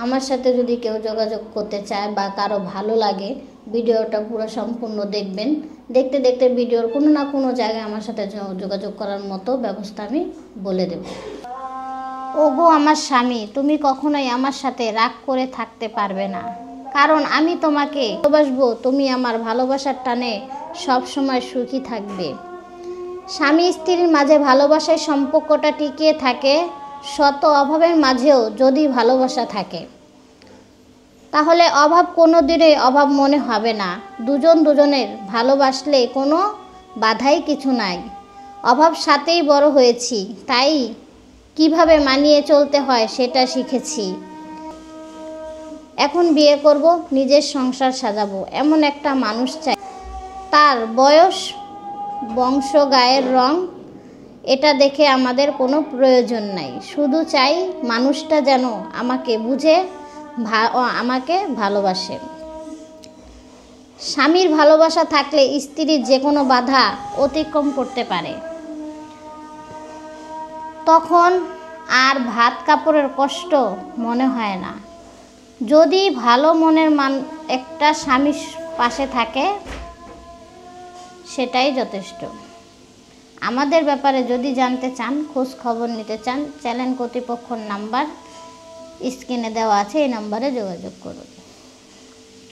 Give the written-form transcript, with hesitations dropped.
আমার সাথে যদি কেউ যোগাযোগ করতে চায় বা কারো ভালো লাগে, ভিডিওটা পুরো সম্পূর্ণ দেখবেন। দেখতে দেখতে ভিডিওর কোনো না কোনো জায়গায় আমার সাথে যোগাযোগ করার মতো ব্যবস্থা আমি বলে দেব। ওগো আমার স্বামী, তুমি কখনোই আমার সাথে রাগ করে থাকতে পারবে না, কারণ আমি তোমাকে ভালোবাসবো। তুমি আমার ভালোবাসার টানে সবসময় সুখী থাকবে। স্বামী স্ত্রীর মাঝে ভালোবাসার সম্পর্কটা টিকিয়ে থাকে শত অভাবের মাঝেও যদি ভালোবাসা থাকে, তাহলে অভাব কোনো দিনই অভাব মনে হবে না। দুজন দুজনের ভালোবাসলে কোনো বাধাই কিছু নাই। অভাব সাথেই বড় হয়েছি, তাই কিভাবে মানিয়ে চলতে হয় সেটা শিখেছি। এখন বিয়ে করব, নিজের সংসার সাজাবো, এমন একটা মানুষ চাই। তার বয়স, বংশ, গায়ের রং এটা দেখে আমাদের কোনো প্রয়োজন নাই। শুধু চাই মানুষটা যেন আমাকে বুঝে, আমাকে ভালোবাসে। স্বামীর ভালোবাসা থাকলে স্ত্রীর যে কোনো বাধা অতিক্রম করতে পারে। তখন আর ভাত কাপড়ের কষ্ট মনে হয় না। যদি ভালো মনের একটা স্বামীর পাশে থাকে, সেটাই যথেষ্ট। আমাদের ব্যাপারে যদি জানতে চান, খোঁজ খবর নিতে চান, চ্যানেল কর্তৃপক্ষের নাম্বার স্ক্রিনে দেওয়া আছে, এই নাম্বারে যোগাযোগ করুন।